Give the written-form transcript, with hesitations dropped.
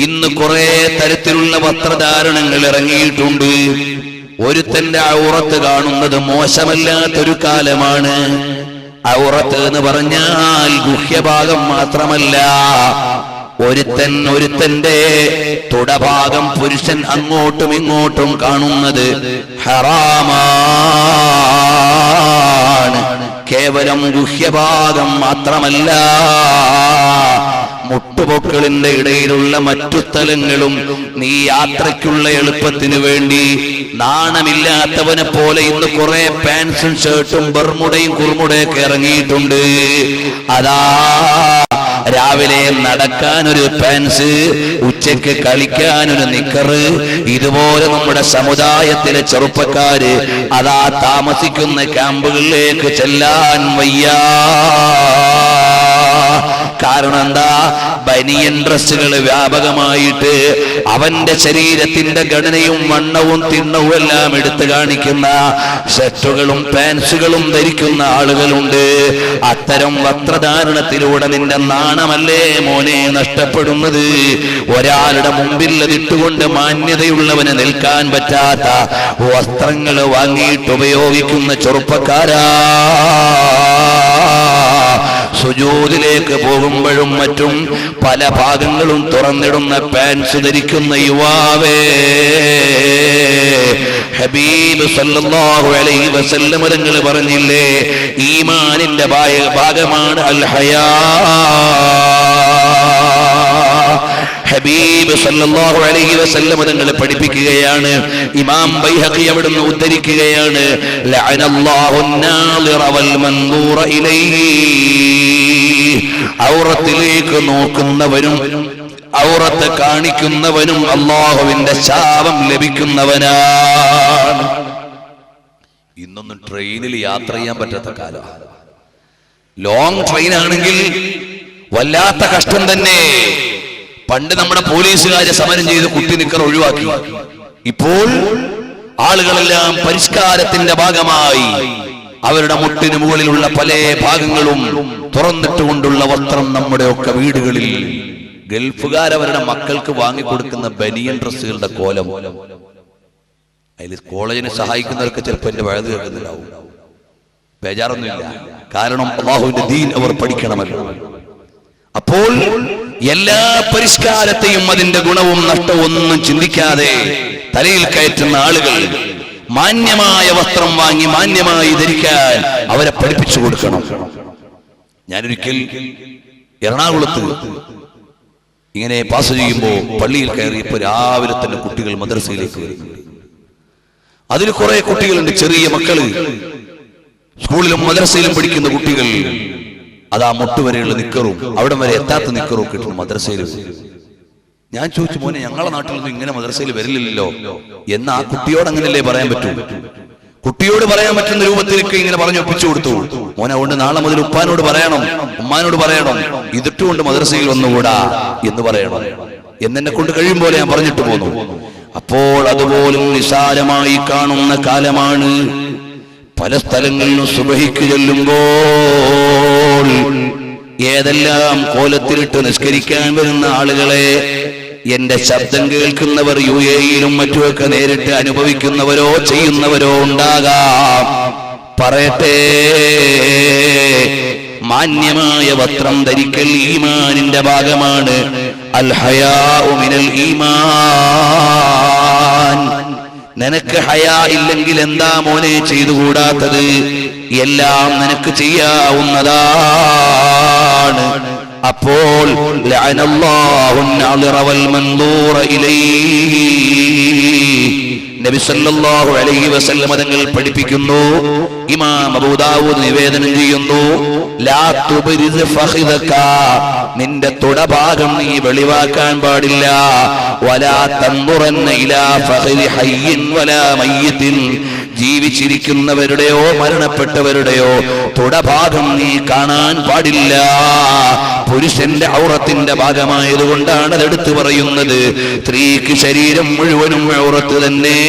ഇന്ന് കുറെ തരത്തിലുള്ള വസ്ത്രധാരണങ്ങൾ ഇറങ്ങിയിട്ടുണ്ട്. ഒരുത്തന്റെ ഔറത്ത് കാണുന്നത് മോശമല്ലാത്തൊരു കാലമാണ്. ഔറത്ത് എന്ന് പറഞ്ഞാൽ ഗുഹ്യഭാഗം മാത്രമല്ല, ഒരുത്തന്റെ തുടഭാഗം പുരുഷൻ അങ്ങോട്ടും ഇങ്ങോട്ടും കാണുന്നത് ഹറാമാണ്. കേവലം ഗുഹ്യഭാഗം മാത്രമല്ല, മുട്ടുപൊക്കളിന്റെ ഇടയിലുള്ള മറ്റു സ്ഥലങ്ങളും നീ യാത്രയ്ക്കുള്ള എളുപ്പത്തിന് വേണ്ടി നാണമില്ലാത്തവനെ പോലെ ഇന്ന് കുറെ പാൻസും ഷർട്ടും ബർമുടയും കുർമുടയൊക്കെ ഇറങ്ങിയിട്ടുണ്ട്. അതാ രാവിലെ നടക്കാനൊരു പാൻസ്, ഉച്ചയ്ക്ക് കളിക്കാനൊരു നിക്കറ്. ഇതുപോലെ നമ്മുടെ സമുദായത്തിലെ ചെറുപ്പക്കാര് അതാ താമസിക്കുന്ന ക്യാമ്പുകളിലേക്ക് ചെല്ലാൻ വയ്യ. കാരണം എന്താ? ബനിയൻ ഡ്രസ്സുകൾ വ്യാപകമായിട്ട് അവന്റെ ശരീരത്തിന്റെ ഘടനയും വണ്ണവും തിണ്ണവും എല്ലാം എടുത്തു കാണിക്കുന്ന ഷർട്ടുകളും പാൻസുകളും ധരിക്കുന്ന ആളുകളുണ്ട്. അത്തരം വസ്ത്രധാരണത്തിലൂടെ നിന്റെ നാണമല്ലേ മോനെ നഷ്ടപ്പെടുന്നത്? ഒരാളുടെ മുമ്പിൽ അതിട്ടുകൊണ്ട് മാന്യതയുള്ളവന് നിൽക്കാൻ പറ്റാത്ത വസ്ത്രങ്ങൾ വാങ്ങിയിട്ട് ഉപയോഗിക്കുന്ന ചെറുപ്പക്കാരാ, സുജൂദിലേക്ക് പോകുമ്പോഴും മറ്റും പല ഭാഗങ്ങളും തുറന്നിടുന്ന പാൻസ് ധരിക്കുന്ന യുവാവേ, ഹബീബ് സല്ലല്ലാഹു അലൈഹി വസല്ലം തങ്ങൾ പറഞ്ഞില്ലേ, ഈമാനിന്റെ ഭാഗമാണ് അൽ ഹയാ. ഹബീബ് സല്ലല്ലാഹു അലൈഹി വസല്ലം തങ്ങൾ പഠിപ്പിക്കുകയാണ്. ഇമാം ബൈഹഖി അവിടുന്ന് ഉദ്ധരിക്കുകയാണ്, ലഅനല്ലാഹു നാളിറ വൽ മൻദൂറ ഇലൈഹി. ഔറത്തിലേക്ക് നോക്കുന്നവനും ഔറത്ത് കാണിക്കുന്നവനും അല്ലാഹുവിന്റെ ശാപം ലഭിക്കുന്നവനാണ്. ഇന്നൊന്നും ട്രെയിനിൽ യാത്ര ചെയ്യാൻ പറ്റാത്ത കാലമാണ്. ലോങ് ട്രെയിൻ ആണെങ്കിൽ വല്ലാത്ത കഷ്ടം തന്നെ. പണ്ട് നമ്മുടെ പോലീസുകാരെ സമരം ചെയ്ത് കുട്ടി നിക്കർ ഒഴിവാക്കി. ഇപ്പോൾ ആളുകളെല്ലാം പരിഷ്കാരത്തിന്റെ ഭാഗമായി അവരുടെ മുട്ടിന് മുകളിലുള്ള പല ഭാഗങ്ങളും തുറന്നിട്ടുകൊണ്ടുള്ള വസ്ത്രം നമ്മുടെ ഒക്കെ വീടുകളിൽ. ഗൾഫുകാരവരുടെ മക്കൾക്ക് വാങ്ങിക്കൊടുക്കുന്ന ബനിയൻ ഡ്രസ്സുകളുടെ കോലം. അതിൽ കോളേജിനെ സഹായിക്കുന്നവർക്ക് ചിലപ്പോൾ എന്റെ വഴുത് കേൾക്കുന്നുണ്ടാവും. ബേജാറൊന്നുമില്ല, കാരണം അല്ലാഹുവിന്റെ ദീൻ അവർ പഠിക്കണമല്ലോ. അപ്പോൾ എല്ലാ പരിഷ്കാരത്തെയും അതിന്റെ ഗുണവും നഷ്ടവും ഒന്നും ചിന്തിക്കാതെ തലയിൽ കയറ്റുന്ന ആളുകൾ മാന്യമായ വസ്ത്രം വാങ്ങി മാന്യമായി ധരിക്കാൻ അവരെ പഠിപ്പിച്ചു കൊടുക്കണം. ഞാനൊരിക്കൽ എറണാകുളത്ത് ഇങ്ങനെ പാസ് ചെയ്യുമ്പോൾ പള്ളിയിൽ കയറിയപ്പോ രാവിലെ തന്നെ കുട്ടികൾ മദ്രസയിലേക്ക് വരുന്നുണ്ട്. അതിൽ കുറെ കുട്ടികളുണ്ട്, ചെറിയ മക്കള്, സ്കൂളിലും മദ്രസയിലും പഠിക്കുന്ന കുട്ടികൾ. അതാ മുട്ടുവരെയുള്ള നിക്കറും അവിടെ വരെ എത്താത്ത നിക്കറും ഒക്കെ ഇട്ടു മദ്രസയിൽ. ഞാൻ ചോദിച്ചു, മോനെ ഞങ്ങളുടെ നാട്ടിലൊന്നും ഇങ്ങനെ മദ്രസയിൽ വരില്ലല്ലോ എന്ന്. ആ കുട്ടിയോട് അങ്ങനെയല്ലേ പറയാൻ പറ്റൂ? കുട്ടിയോട് പറയാൻ പറ്റുന്ന രൂപത്തിലേക്ക് ഇങ്ങനെ പറഞ്ഞു ഒപ്പിച്ചു കൊടുത്തു. മോനെ അതുകൊണ്ട് നാളെ മുതൽ ഉപ്പാനോട് പറയണം, ഉമ്മാനോട് പറയണം, ഇതിട്ടുകൊണ്ട് മദ്രസയിൽ വന്നുകൂടാ എന്ന് പറയണം. എന്നെ കൊണ്ട് കഴിയും പോലെ ഞാൻ പറഞ്ഞിട്ട് പോന്നു. അപ്പോൾ അതുപോലും നിസാരമായി കാണുന്ന കാലമാണ്. പല സ്ഥലങ്ങളിലും സുബഹിക്ക് ചെല്ലുമ്പോൾ ഏതെല്ലാം കോലത്തിലിട്ട് നിസ്കരിക്കാൻ വരുന്ന ആളുകളെ എന്റെ ശബ്ദം കേൾക്കുന്നവർ UAE-യിലും മറ്റുമൊക്കെ നേരിട്ട് അനുഭവിക്കുന്നവരോ ചെയ്യുന്നവരോ ഉണ്ടാകാം. പറയട്ടെ, മാന്യമായ വസ്ത്രം ധരിക്കൽ ഈമാനിന്റെ ഭാഗമാണ്. അൽ ഹയാഉ മിനൽ ഈമാൻ. നിനക്ക് ഹയാ ഇല്ലെങ്കിൽ എന്താ മോനെ ചെയ്തുകൂടാത്തത്? എല്ലാം നിനക്ക് ചെയ്യാവുന്നതാണ്. അപ്പോൾ ലഅനല്ലാഹു നാളിറ വൽ മൻദൂറ ഇലൈഹി. നബി സല്ലല്ലാഹു അലൈഹി വസല്ലം തങ്ങൾ പഠിപ്പിക്കുന്നു, ഇമാം അബൂ ദാവൂദ് നിവേദനം ചെയ്യുന്നു, ലാ തുബ്രിസ് ഫഖിദക. നിന്റെ തുടഭാഗം നീ വെളിവാക്കാൻ പാടില്ല. വലാ തൻദുറന്ന ഇലാ ഫഖിദി ഹയ്യിൻ വലാ മയ്യിത്തിൻ. ജീവിച്ചിരിക്കുന്നവരുടെയോ മരണപ്പെട്ടവരുടെയോ തുടഭാഗം നീ കാണാൻ പാടില്ല. പുരുഷന്റെ ഔറത്തിന്റെ ഭാഗമായതുകൊണ്ടാണ് അതെടുത്തു പറയുന്നത്. സ്ത്രീക്ക് ശരീരം മുഴുവനും ഔറത്ത് തന്നെ.